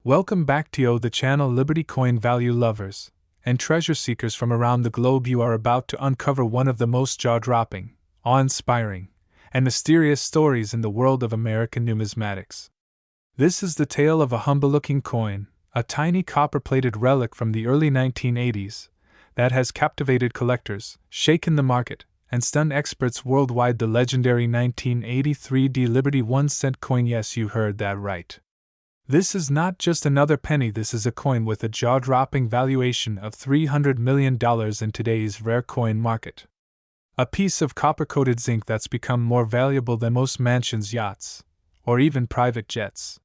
Welcome back to the channel, Liberty Coin value lovers and treasure seekers from around the globe. You are about to uncover one of the most jaw-dropping, awe-inspiring, and mysterious stories in the world of American numismatics. This is the tale of a humble-looking coin, a tiny copper-plated relic from the early 1980s, that has captivated collectors, shaken the market, and stunned experts worldwide. The legendary 1983 Liberty 1-cent coin. Yes, you heard that right. This is not just another penny, this is a coin with a jaw-dropping valuation of $300 million in today's rare coin market. A piece of copper-coated zinc that's become more valuable than most mansions, yachts, or even private jets.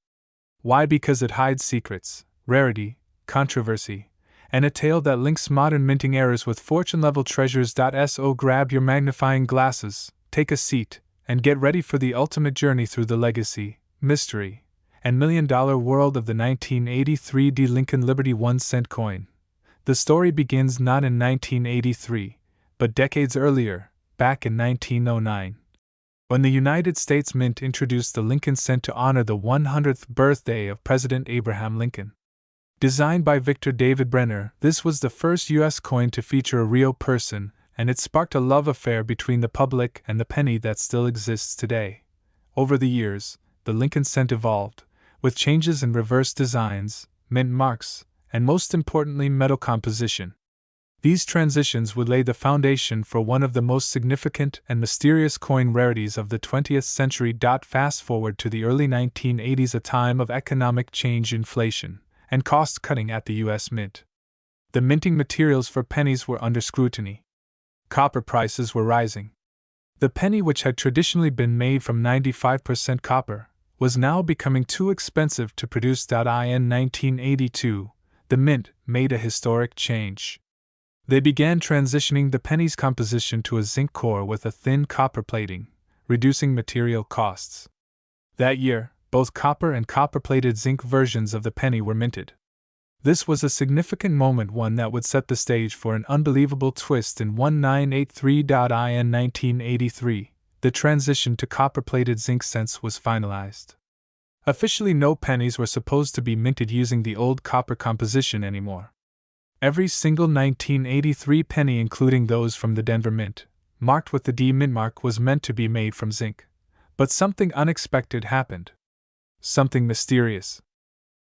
Why? Because it hides secrets, rarity, controversy, and a tale that links modern minting errors with fortune-level treasures. So grab your magnifying glasses, take a seat, and get ready for the ultimate journey through the legacy, mystery, and million-dollar world of the 1983 Lincoln Liberty 1-cent coin. The story begins not in 1983, but decades earlier, back in 1909. When the United States Mint introduced the Lincoln cent to honor the 100th birthday of President Abraham Lincoln. Designed by Victor David Brenner, this was the first U.S. coin to feature a real person, and it sparked a love affair between the public and the penny that still exists today. Over the years, the Lincoln cent evolved, with changes in reverse designs, mint marks, and most importantly, metal composition. These transitions would lay the foundation for one of the most significant and mysterious coin rarities of the 20th century. Fast forward to the early 1980s, a time of economic change, inflation, and cost-cutting at the U.S. Mint. The minting materials for pennies were under scrutiny. Copper prices were rising. The penny, which had traditionally been made from 95% copper, was now becoming too expensive to produce. In 1982, the Mint made a historic change. They began transitioning the penny's composition to a zinc core with a thin copper plating, reducing material costs. That year, both copper and copper-plated zinc versions of the penny were minted. This was a significant moment, one that would set the stage for an unbelievable twist. In 1983. In 1983, the transition to copper-plated zinc cents was finalized. Officially, no pennies were supposed to be minted using the old copper composition anymore. Every single 1983 penny, including those from the Denver Mint, marked with the D Mint mark, was meant to be made from zinc. But something unexpected happened. Something mysterious.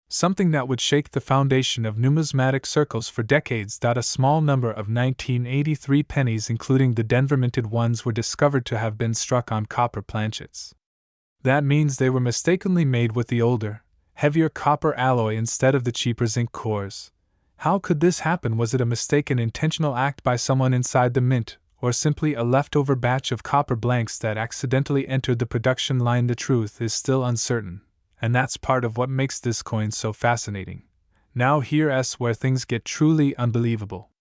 Something that would shake the foundation of numismatic circles for decades. A small number of 1983 pennies, including the Denver minted ones, were discovered to have been struck on copper planchets. That means they were mistakenly made with the older, heavier copper alloy instead of the cheaper zinc cores. How could this happen? Was it a mistaken intentional act by someone inside the mint, or simply a leftover batch of copper blanks that accidentally entered the production line? The truth is still uncertain, and that's part of what makes this coin so fascinating. Now here's where things get truly unbelievable.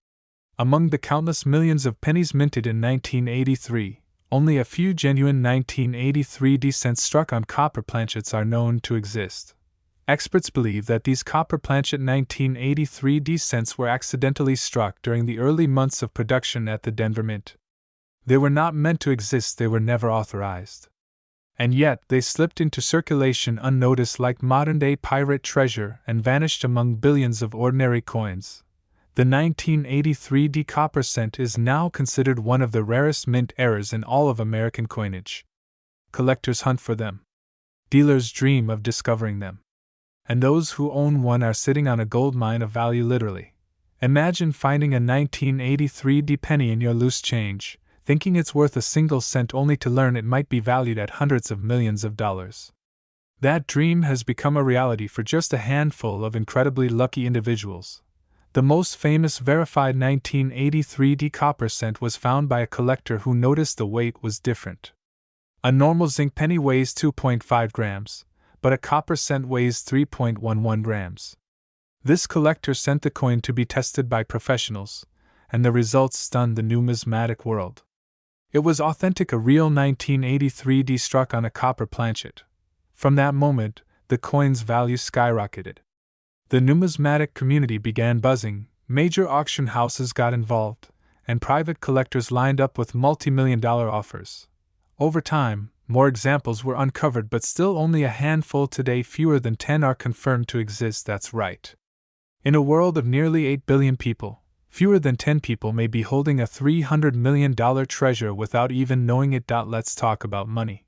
Among the countless millions of pennies minted in 1983, only a few genuine 1983 cents struck on copper planchets are known to exist. Experts believe that these copper planchet 1983 cents were accidentally struck during the early months of production at the Denver Mint. They were not meant to exist, they were never authorized. And yet, they slipped into circulation unnoticed like modern-day pirate treasure and vanished among billions of ordinary coins. The 1983 copper cent is now considered one of the rarest mint errors in all of American coinage. Collectors hunt for them. Dealers dream of discovering them. And those who own one are sitting on a gold mine of value, literally. Imagine finding a 1983 penny in your loose change, thinking it's worth a single cent, only to learn it might be valued at hundreds of millions of dollars. That dream has become a reality for just a handful of incredibly lucky individuals. The most famous verified 1983 copper cent was found by a collector who noticed the weight was different. A normal zinc penny weighs 2.5 grams, but a copper cent weighs 3.11 grams. This collector sent the coin to be tested by professionals, and the results stunned the numismatic world. It was authentic, a real 1983 struck on a copper planchet. From that moment, the coin's value skyrocketed. The numismatic community began buzzing, major auction houses got involved, and private collectors lined up with multi-million-dollar offers. Over time, More examples were uncovered, but still only a handful today. Fewer than 10 are confirmed to exist, that's right. In a world of nearly 8 billion people, fewer than 10 people may be holding a $300 million treasure without even knowing it. Let's talk about money.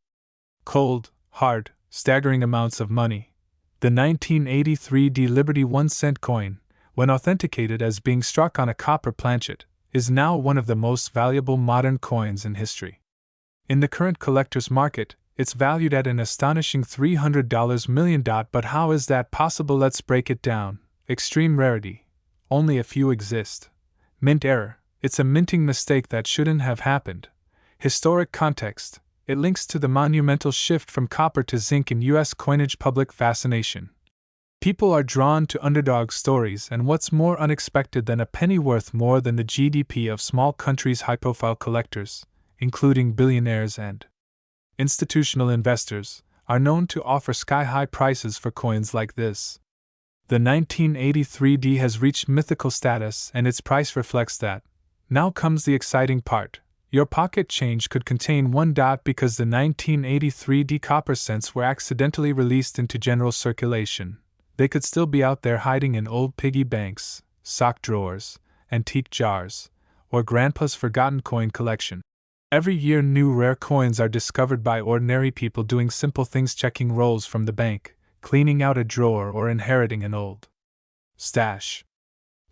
Cold, hard, staggering amounts of money. The 1983 Liberty 1-cent coin, when authenticated as being struck on a copper planchet, is now one of the most valuable modern coins in history. In the current collector's market, it's valued at an astonishing $300 million. But how is that possible? Let's break it down. Extreme rarity. Only a few exist. Mint error. It's a minting mistake that shouldn't have happened. Historic context. It links to the monumental shift from copper to zinc in U.S. coinage. Public fascination. People are drawn to underdog stories, and what's more unexpected than a penny worth more than the GDP of small countries? High-profile collectors, including billionaires and institutional investors, are known to offer sky-high prices for coins like this. The 1983D has reached mythical status, and its price reflects that. Now comes the exciting part. Your pocket change could contain one. Because the 1983D copper cents were accidentally released into general circulation, they could still be out there hiding in old piggy banks, sock drawers, antique jars, or grandpa's forgotten coin collection. Every year, new rare coins are discovered by ordinary people doing simple things: checking rolls from the bank, cleaning out a drawer, or inheriting an old stash.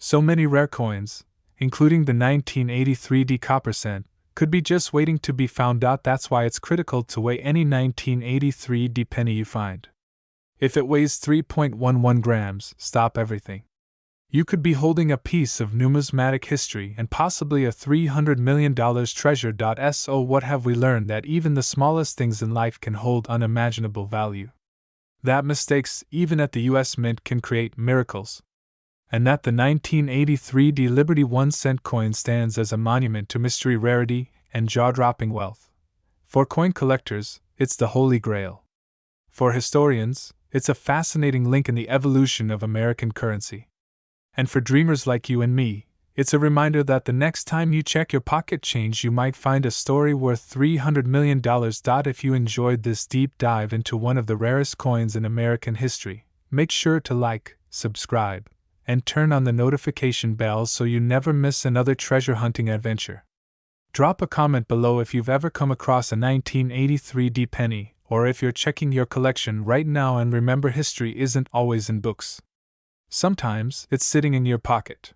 So many rare coins, including the 1983D copper cent, could be just waiting to be found out. That's why it's critical to weigh any 1983D penny you find. If it weighs 3.11 grams, stop everything. You could be holding a piece of numismatic history and possibly a $300 million treasure. So what have we learned? That even the smallest things in life can hold unimaginable value. That mistakes, even at the US Mint, can create miracles. And that the 1983D Liberty 1-cent coin stands as a monument to mystery, rarity, and jaw-dropping wealth. For coin collectors, it's the Holy Grail. For historians, it's a fascinating link in the evolution of American currency. And for dreamers like you and me, it's a reminder that the next time you check your pocket change, you might find a story worth $300 million. If you enjoyed this deep dive into one of the rarest coins in American history, make sure to like, subscribe, and turn on the notification bell so you never miss another treasure hunting adventure. Drop a comment below if you've ever come across a 1983D penny, or if you're checking your collection right now. And remember, history isn't always in books. Sometimes it's sitting in your pocket.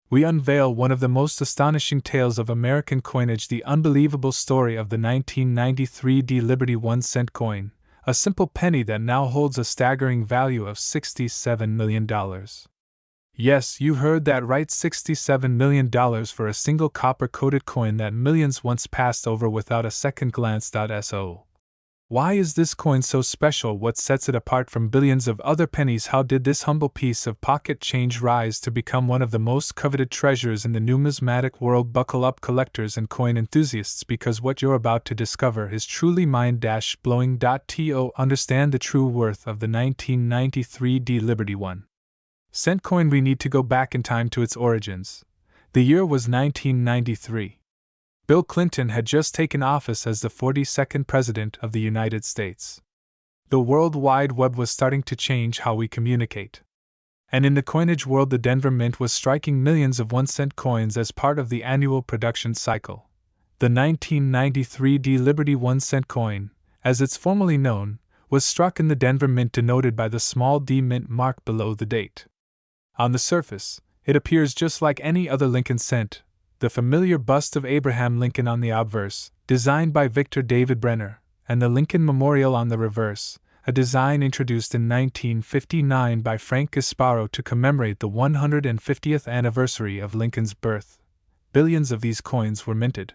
We unveil one of the most astonishing tales of American coinage, the unbelievable story of the 1993D Liberty 1-cent coin, a simple penny that now holds a staggering value of $67 million. Yes, you heard that right, $67 million for a single copper-coated coin that millions once passed over without a second glance. So, why is this coin so special? What sets it apart from billions of other pennies? How did this humble piece of pocket change rise to become one of the most coveted treasures in the numismatic world? Buckle up, collectors and coin enthusiasts, because what you're about to discover is truly mind-blowing. To understand the true worth of the 1993D Liberty 1-cent coin, we need to go back in time to its origins. The year was 1993. Bill Clinton had just taken office as the 42nd President of the United States. The World Wide Web was starting to change how we communicate. And in the coinage world, the Denver Mint was striking millions of 1-cent coins as part of the annual production cycle. The 1993D Liberty 1-cent coin, as it's formally known, was struck in the Denver Mint, denoted by the small d mint mark below the date. On the surface, it appears just like any other Lincoln cent. The familiar bust of Abraham Lincoln on the obverse, designed by Victor David Brenner, and the Lincoln Memorial on the reverse, a design introduced in 1959 by Frank Gasparo to commemorate the 150th anniversary of Lincoln's birth. Billions of these coins were minted.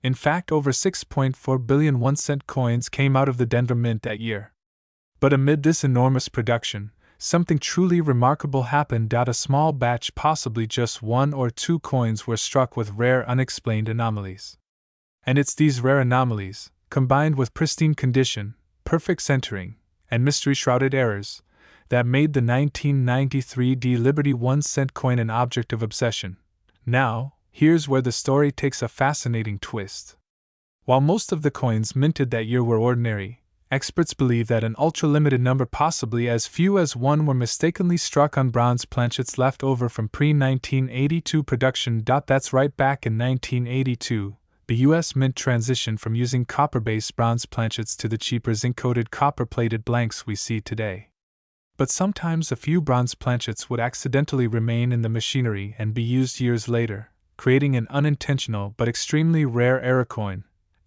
In fact, over 6.4 billion 1-cent coins came out of the Denver Mint that year. But amid this enormous production, something truly remarkable happened. A small batch, possibly just 1 or 2 coins, were struck with rare, unexplained anomalies. And it's these rare anomalies, combined with pristine condition, perfect centering, and mystery-shrouded errors, that made the 1993D Liberty 1-cent coin an object of obsession. Now, here's where the story takes a fascinating twist. While most of the coins minted that year were ordinary, experts believe that an ultra-limited number, possibly as few as one, were mistakenly struck on bronze planchets left over from pre-1982 production. That's right, back in 1982, the U.S. Mint transitioned from using copper-based bronze planchets to the cheaper zinc-coated copper-plated blanks we see today. But sometimes a few bronze planchets would accidentally remain in the machinery and be used years later, creating an unintentional but extremely rare error coin.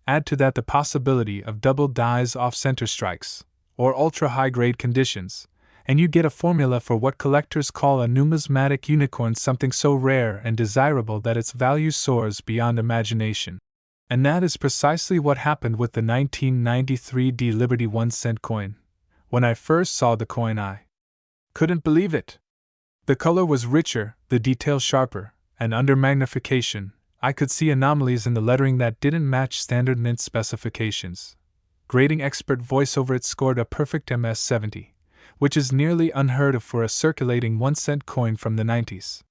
Add to that the possibility of double dies off-center strikes, or ultra-high-grade conditions, and you get a formula for what collectors call a numismatic unicorn, something so rare and desirable that its value soars beyond imagination. And that is precisely what happened with the 1993 D Liberty 1-cent coin. When I first saw the coin, I couldn't believe it. The color was richer, the detail sharper, and under magnification, I could see anomalies in the lettering that didn't match standard mint specifications. Grading expert VoiceOver, it scored a perfect MS-70, which is nearly unheard of for a circulating 1-cent coin from the 90s.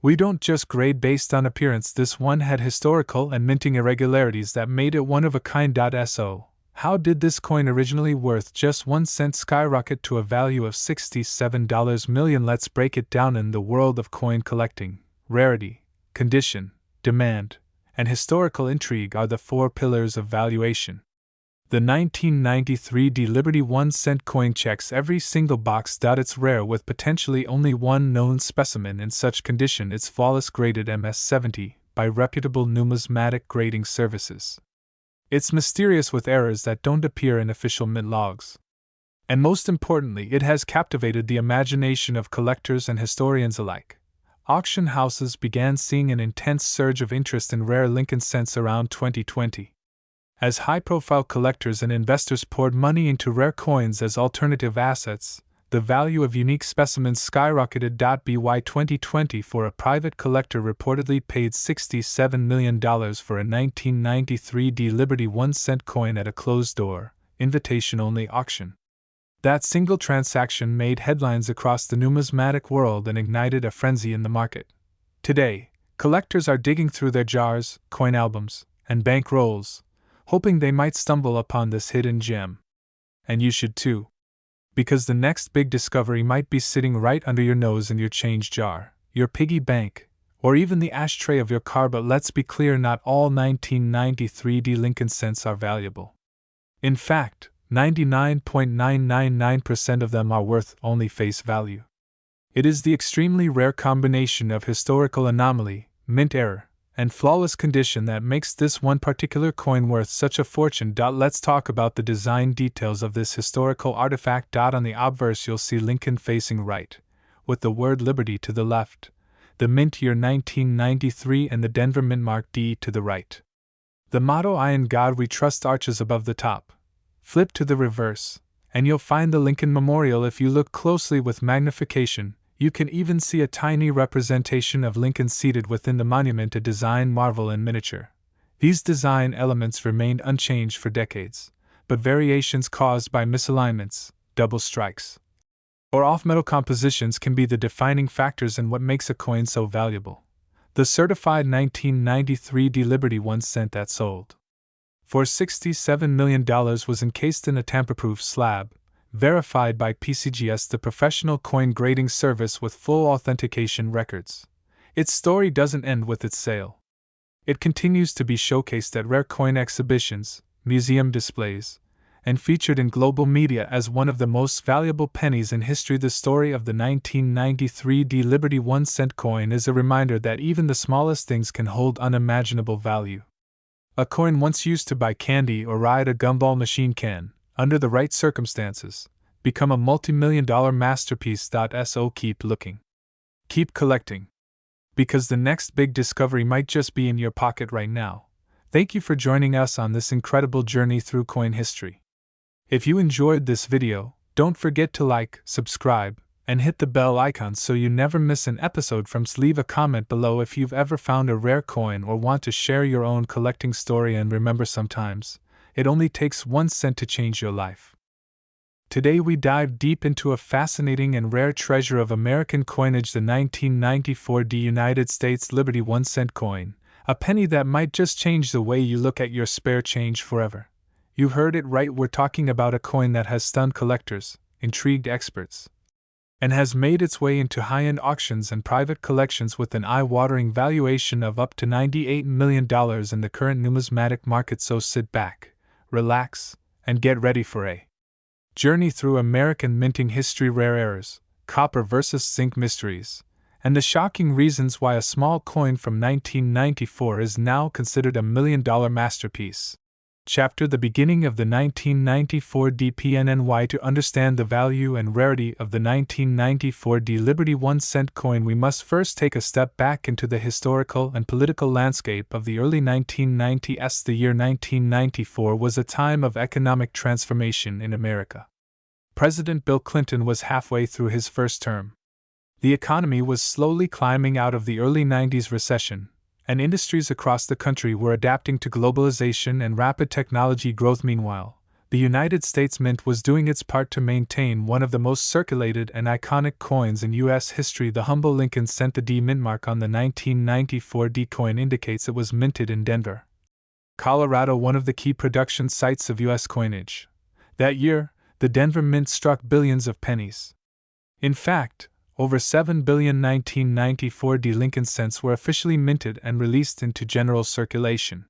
We don't just grade based on appearance. This one had historical and minting irregularities that made it one of a kind. So, how did this coin, originally worth just 1 cent, skyrocket to a value of $67 million? Let's break it down. In the world of coin collecting, rarity, condition, demand, and historical intrigue are the 4 pillars of valuation. The 1993 D Liberty 1-cent coin checks every single box. It's rare, with potentially only one known specimen in such condition. It's flawless, graded MS-70 by reputable numismatic grading services. It's mysterious, with errors that don't appear in official mint logs. And most importantly, it has captivated the imagination of collectors and historians alike. Auction houses began seeing an intense surge of interest in rare Lincoln cents around 2020. As high-profile collectors and investors poured money into rare coins as alternative assets, the value of unique specimens skyrocketed. By 2020, for a private collector reportedly paid $67 million for a 1993 D Liberty 1-cent coin at a closed-door, invitation-only auction. That single transaction made headlines across the numismatic world and ignited a frenzy in the market. Today, collectors are digging through their jars, coin albums, and bank rolls, hoping they might stumble upon this hidden gem. And you should too. Because the next big discovery might be sitting right under your nose in your change jar, your piggy bank, or even the ashtray of your car. But let's be clear, not all 1993 D Lincoln cents are valuable. In fact, 99.999% of them are worth only face value. It is the extremely rare combination of historical anomaly, mint error, and flawless condition that makes this one particular coin worth such a fortune. Let's talk about the design details of this historical artifact. On the obverse, you'll see Lincoln facing right, with the word Liberty to the left, the mint year 1993, and the Denver mint mark D to the right. The motto, "I in God We Trust," arches above the top. Flip to the reverse, and you'll find the Lincoln Memorial. If you look closely with magnification, you can even see a tiny representation of Lincoln seated within the monument, a design marvel in miniature. These design elements remained unchanged for decades, but variations caused by misalignments, double strikes, or off-metal compositions can be the defining factors in what makes a coin so valuable. The certified 1993 D Liberty 1-cent that sold for $67 million was encased in a tamper-proof slab, verified by PCGS, the professional coin grading service with full authentication records. Its story doesn't end with its sale. It continues to be showcased at rare coin exhibitions, museum displays, and featured in global media as one of the most valuable pennies in history. The story of the 1993 D Liberty 1-cent coin is a reminder that even the smallest things can hold unimaginable value. A coin once used to buy candy or ride a gumball machine can, under the right circumstances, become a multi-million-dollar masterpiece. So keep looking. Keep collecting. Because the next big discovery might just be in your pocket right now. Thank you for joining us on this incredible journey through coin history. If you enjoyed this video, don't forget to like, subscribe, and hit the bell icon so you never miss an episode from us. Leave a comment below if you've ever found a rare coin or want to share your own collecting story. And remember, sometimes it only takes 1 cent to change your life. Today we dive deep into a fascinating and rare treasure of American coinage, the 1994 D United States Liberty 1-cent coin, A penny that might just change the way you look at your spare change forever. You heard it right, we're talking about a coin that has stunned collectors, intrigued experts, and has made its way into high-end auctions and private collections with an eye-watering valuation of up to $98 million in the current numismatic market. So sit back, relax, and get ready for a journey through American minting history, rare errors, copper versus zinc mysteries, and the shocking reasons why a small coin from 1994 is now considered $1 million masterpiece. Chapter: The beginning of the 1994 DPNNY. To understand the value and rarity of the 1994 D Liberty 1-cent coin, we must first take a step back into the historical and political landscape of the early 1990s. The year 1994 was a time of economic transformation in America. President Bill Clinton was halfway through his first term. The economy was slowly climbing out of the early 90s recession, and industries across the country were adapting to globalization and rapid technology growth. Meanwhile, the United States Mint was doing its part to maintain one of the most circulated and iconic coins in U.S. history, the humble Lincoln cent. The D mint mark on the 1994 D coin indicates it was minted in Denver, Colorado, one of the key production sites of U.S. coinage. That year, the Denver Mint struck billions of pennies. In fact, over 7 billion 1994 D Lincoln cents were officially minted and released into general circulation.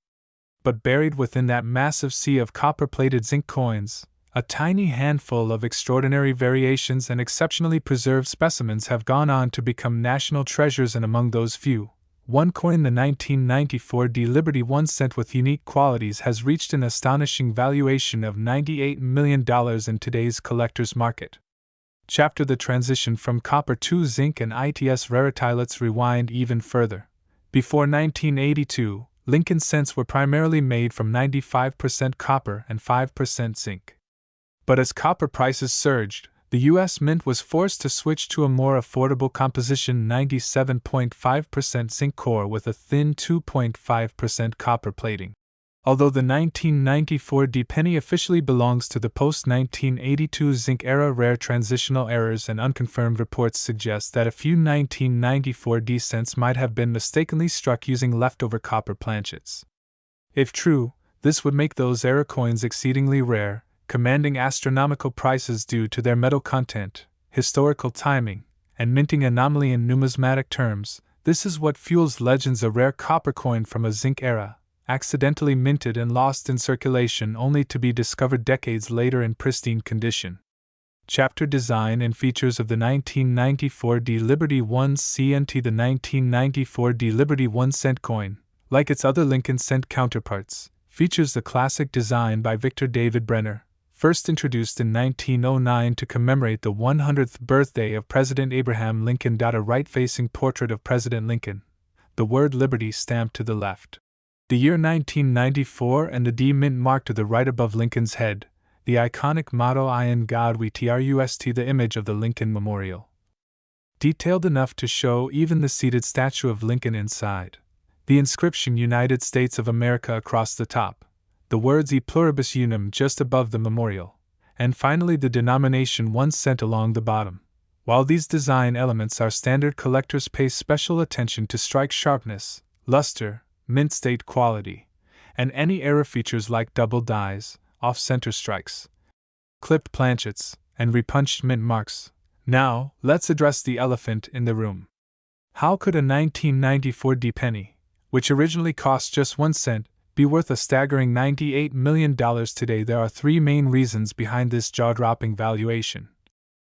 But buried within that massive sea of copper-plated zinc coins, a tiny handful of extraordinary variations and exceptionally preserved specimens have gone on to become national treasures, and among those few, one coin, the 1994 D Liberty 1 cent with unique qualities, has reached an astonishing valuation of $98 million in today's collector's market. Chapter: The transition from copper to zinc and its rarity. Let's rewind even further. Before 1982, Lincoln cents were primarily made from 95% copper and 5% zinc. But as copper prices surged, the U.S. Mint was forced to switch to a more affordable composition, 97.5% zinc core with a thin 2.5% copper plating. Although the 1994 D penny officially belongs to the post-1982 zinc era, rare transitional errors and unconfirmed reports suggest that a few 1994 D cents might have been mistakenly struck using leftover copper planchets. If true, this would make those era coins exceedingly rare, commanding astronomical prices due to their metal content, historical timing, and minting anomaly. In numismatic terms, this is what fuels legends: a rare copper coin from a zinc era, accidentally minted and lost in circulation only to be discovered decades later in pristine condition. Chapter: Design and features of the 1994 D Liberty 1 cent. The 1994 D Liberty 1 cent coin, like its other Lincoln cent counterparts, features the classic design by Victor David Brenner, first introduced in 1909 to commemorate the 100th birthday of President Abraham Lincoln. A right-facing portrait of President Lincoln, the word Liberty stamped to the left. The year 1994 and the D mint mark to the right above Lincoln's head, the iconic motto "In God We Trust." The image of the Lincoln Memorial, detailed enough to show even the seated statue of Lincoln inside. The inscription "United States of America" across the top, the words "E pluribus unum" just above the memorial, and finally the denomination 1 cent along the bottom. While these design elements are standard, collectors pay special attention to strike sharpness, luster, mint state quality, and any error features like double dies, off-center strikes, clipped planchets, and repunched mint marks. Now, let's address the elephant in the room. How could a 1994 D penny, which originally cost just 1 cent, be worth a staggering $98 million today? There are three main reasons behind this jaw-dropping valuation.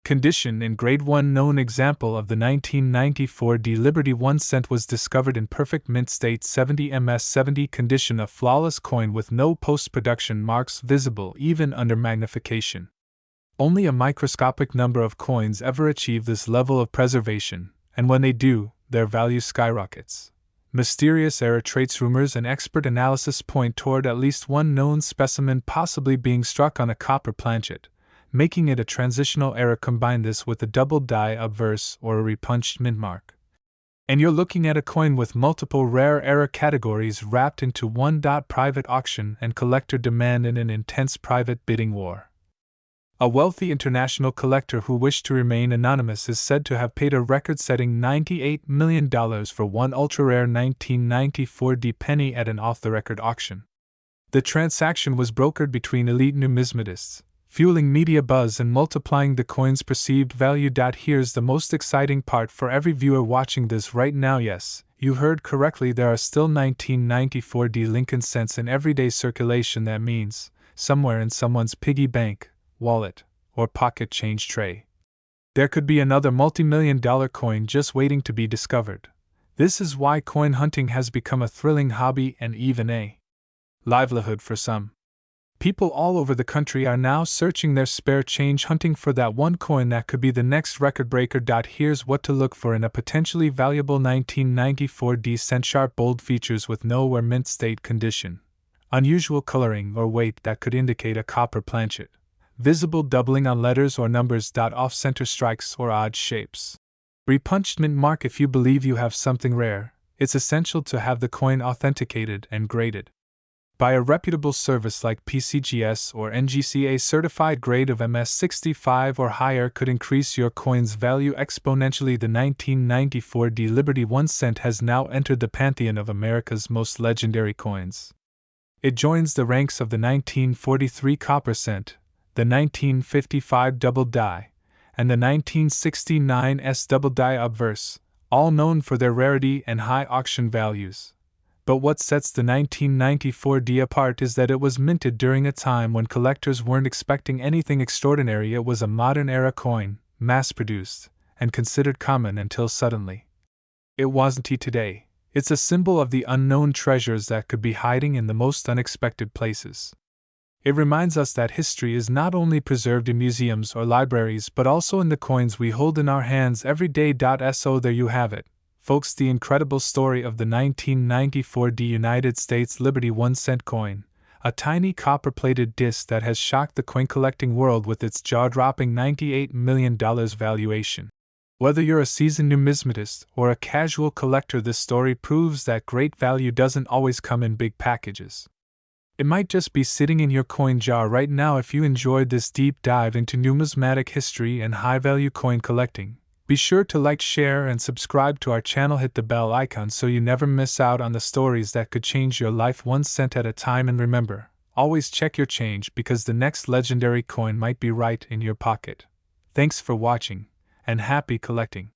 Condition: in grade 1, known example of the 1994 D Liberty 1 cent was discovered in perfect mint state, 70 ms 70 condition, a flawless coin with no post-production marks visible even under magnification. Only a microscopic number of coins ever achieve this level of preservation, and when they do, their value skyrockets. Mysterious error traits: rumors and expert analysis point toward at least one known specimen possibly being struck on a copper planchet, making it a transitional error. Combine this with a double die obverse or a repunched mint mark, and you're looking at a coin with multiple rare error categories wrapped into one. Private auction and collector demand in an intense private bidding war. A wealthy international collector who wished to remain anonymous is said to have paid a record-setting $98 million for one ultra-rare 1994 D penny at an off-the-record auction. The transaction was brokered between elite numismatists, fueling media buzz and multiplying the coin's perceived value. Here's the most exciting part for every viewer watching this right now. Yes, you heard correctly, there are still 1994 D Lincoln cents in everyday circulation. That means, somewhere in someone's piggy bank, wallet, or pocket change tray, there could be another multi-million-dollar coin just waiting to be discovered. This is why coin hunting has become a thrilling hobby and even a livelihood for some. People all over the country are now searching their spare change, hunting for that one coin that could be the next record breaker. Here's what to look for in a potentially valuable 1994 D cent: sharp, bold features with no or mint state condition, unusual coloring or weight that could indicate a copper planchet, visible doubling on letters or numbers. Off-center strikes or odd shapes. Repunched mint mark. If you believe you have something rare, it's essential to have the coin authenticated and graded by a reputable service like PCGS or NGC. A certified grade of MS65 or higher could increase your coin's value exponentially. The 1994 D Liberty 1 cent has now entered the pantheon of America's most legendary coins. It joins the ranks of the 1943 copper cent, the 1955 double die, and the 1969 S double die obverse, all known for their rarity and high auction values. But what sets the 1994 D apart is that it was minted during a time when collectors weren't expecting anything extraordinary. It was a modern-era coin, mass-produced, and considered common until suddenly it wasn't. Today, it's a symbol of the unknown treasures that could be hiding in the most unexpected places. It reminds us that history is not only preserved in museums or libraries but also in the coins we hold in our hands every day. So there you have it, folks, the incredible story of the 1994 D United States Liberty 1 cent coin, a tiny copper-plated disc that has shocked the coin collecting world with its jaw-dropping $98 million valuation. Whether you're a seasoned numismatist or a casual collector, this story proves that great value doesn't always come in big packages. It might just be sitting in your coin jar right now. If you enjoyed this deep dive into numismatic history and high-value coin collecting, be sure to like, share, and subscribe to our channel. Hit the bell icon so you never miss out on the stories that could change your life 1 cent at a time. And remember, always check your change because the next legendary coin might be right in your pocket. Thanks for watching, and happy collecting.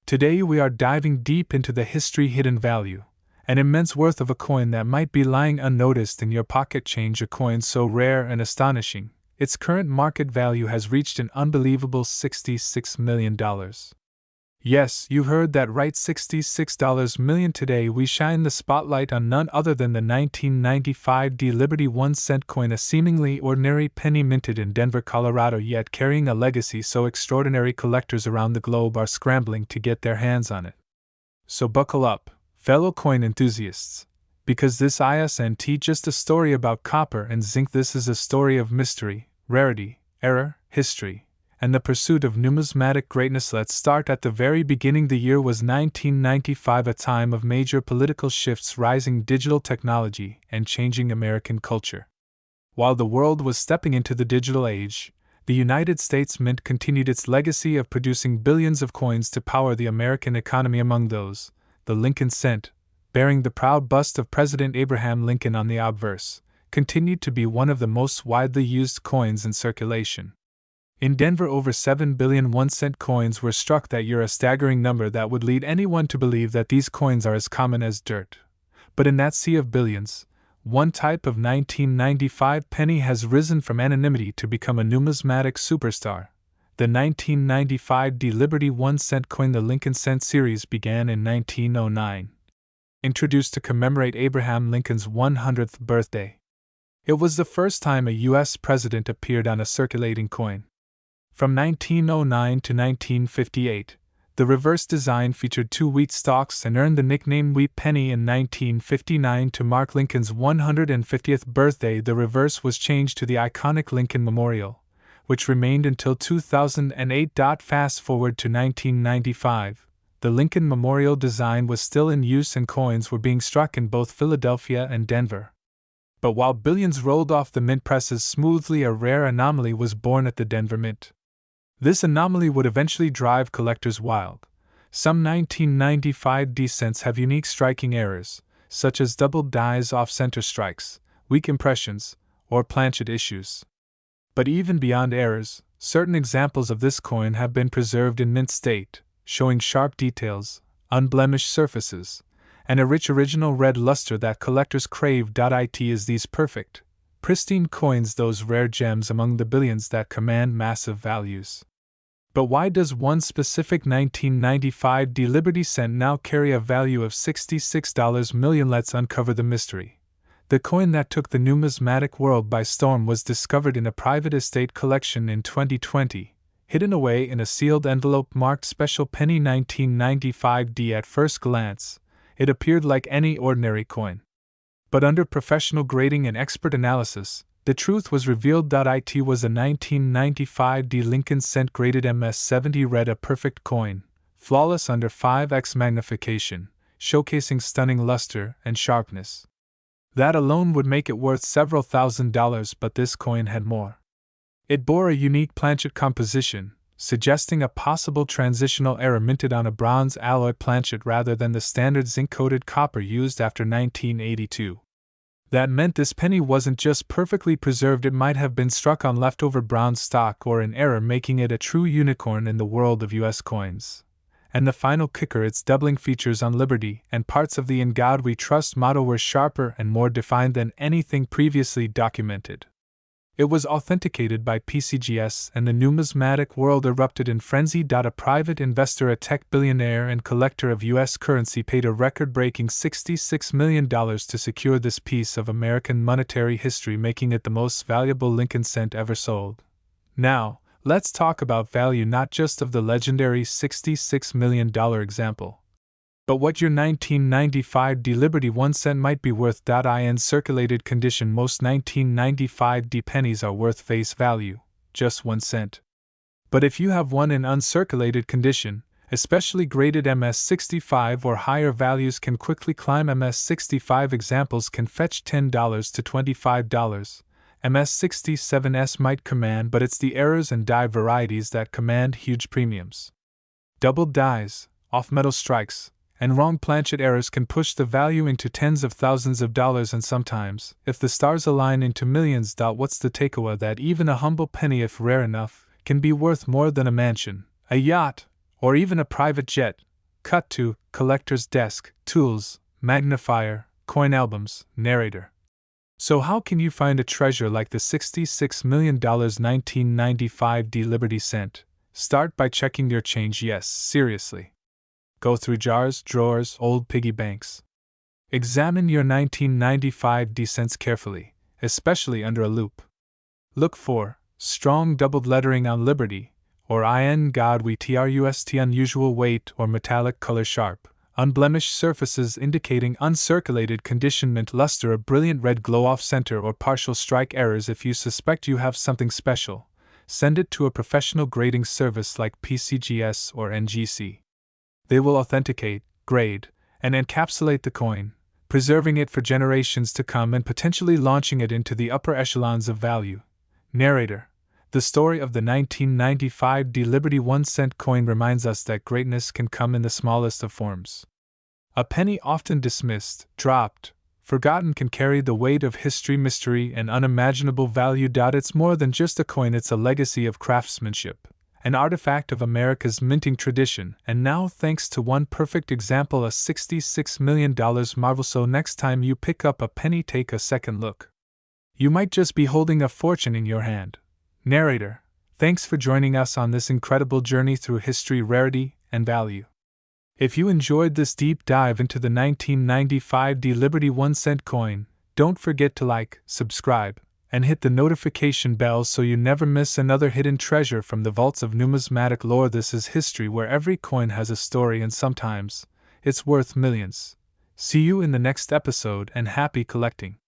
Today we are diving deep into the history, hidden value, an immense worth of a coin that might be lying unnoticed in your pocket change. A coin so rare and astonishing, its current market value has reached an unbelievable $66 million. Yes, you heard that right, $66 million. Today we shine the spotlight on none other than the 1995 D Liberty 1 cent coin, a seemingly ordinary penny minted in Denver, Colorado, yet carrying a legacy so extraordinary collectors around the globe are scrambling to get their hands on it. So buckle up, fellow coin enthusiasts, because this isn't just a story about copper and zinc. This is a story of mystery, rarity, error, history, and the pursuit of numismatic greatness. Let's start at the very beginning. The year was 1995, a time of major political shifts, rising digital technology, and changing American culture. While the world was stepping into the digital age, the United States Mint continued its legacy of producing billions of coins to power the American economy. Among those, the Lincoln cent, bearing the proud bust of President Abraham Lincoln on the obverse, continued to be one of the most widely used coins in circulation. In Denver, over 7 billion 1 cent coins were struck that year, a staggering number that would lead anyone to believe that these coins are as common as dirt. But in that sea of billions, one type of 1995 penny has risen from anonymity to become a numismatic superstar. The 1995 D Liberty 1 cent coin, the Lincoln cent series, began in 1909. Introduced to commemorate Abraham Lincoln's 100th birthday. It was the first time a U.S. president appeared on a circulating coin. From 1909 to 1958, the reverse design featured 2 wheat stalks and earned the nickname Wheat Penny. In 1959, to mark Lincoln's 150th birthday, the reverse was changed to the iconic Lincoln Memorial, which remained until 2008. Fast forward to 1995, the Lincoln Memorial design was still in use and coins were being struck in both Philadelphia and Denver. But while billions rolled off the mint presses smoothly, a rare anomaly was born at the Denver Mint. This anomaly would eventually drive collectors wild. Some 1995 D cents have unique striking errors, such as doubled dies off-center strikes, weak impressions, or planchet issues. But even beyond errors, certain examples of this coin have been preserved in mint state, showing sharp details, unblemished surfaces, and a rich original red luster that collectors crave. It is these perfect, pristine coins, those rare gems among the billions that command massive values. But why does one specific 1995 D Liberty cent now carry a value of $66 million? Let's uncover the mystery. The coin that took the numismatic world by storm was discovered in a private estate collection in 2020, hidden away in a sealed envelope marked Special Penny 1995 D. At first glance, it appeared like any ordinary coin. But under professional grading and expert analysis, the truth was revealed. It was a 1995 D Lincoln cent graded MS-70 red, a perfect coin, flawless under 5x magnification, showcasing stunning luster and sharpness. That alone would make it worth several $1,000s, but this coin had more. It bore a unique planchet composition, suggesting a possible transitional error, minted on a bronze alloy planchet rather than the standard zinc-coated copper used after 1982. That meant this penny wasn't just perfectly preserved, it might have been struck on leftover bronze stock or in error, making it a true unicorn in the world of US coins. And the final kicker, its doubling features on Liberty and parts of the "In God We Trust" motto were sharper and more defined than anything previously documented. It was authenticated by PCGS, and the numismatic world erupted in frenzy. A private investor, a tech billionaire and collector of U.S. currency, paid a record-breaking $66 million to secure this piece of American monetary history, making it the most valuable Lincoln cent ever sold. Now, let's talk about value, not just of the legendary $66 million example, but what your 1995 D Liberty 1 cent might be worth. In circulated condition, most 1995 D pennies are worth face value, just 1 cent. But if you have one in uncirculated condition, especially graded MS-65 or higher, values can quickly climb. MS-65 examples can fetch $10 to $25. MS-67s might command, but it's the errors and die varieties that command huge premiums. Doubled dies, off-metal strikes, and wrong planchet errors can push the value into tens of thousands of dollars, and sometimes, if the stars align, into millions. What's the takeaway? That even a humble penny, if rare enough, can be worth more than a mansion, a yacht, or even a private jet. Cut to collector's desk, tools, magnifier, coin albums, narrator. So how can you find a treasure like the $66 million 1995 D Liberty cent? Start by checking your change. Yes, seriously. Go through jars, drawers, old piggy banks. Examine your 1995 D cents carefully, especially under a loupe. Look for strong doubled lettering on Liberty, or "In God We Trust," unusual weight or metallic color, sharp, unblemished surfaces indicating uncirculated condition, mint luster, a brilliant red glow off center, or partial strike errors. If you suspect you have something special, send it to a professional grading service like PCGS or NGC. They will authenticate, grade, and encapsulate the coin, preserving it for generations to come and potentially launching it into the upper echelons of value. Narrator. The story of the 1995 D Liberty 1 cent coin reminds us that greatness can come in the smallest of forms. A penny often dismissed, dropped, forgotten can carry the weight of history, mystery, and unimaginable value. It's more than just a coin, it's a legacy of craftsmanship, an artifact of America's minting tradition, and now, thanks to one perfect example, a $66 million marvel. So next time you pick up a penny, take a second look. You might just be holding a fortune in your hand. Narrator, thanks for joining us on this incredible journey through history, rarity, and value. If you enjoyed this deep dive into the 1995 D Liberty 1 cent coin, don't forget to like, subscribe, and hit the notification bell so you never miss another hidden treasure from the vaults of numismatic lore. This is history, where every coin has a story, and sometimes it's worth millions. See you in the next episode, and happy collecting.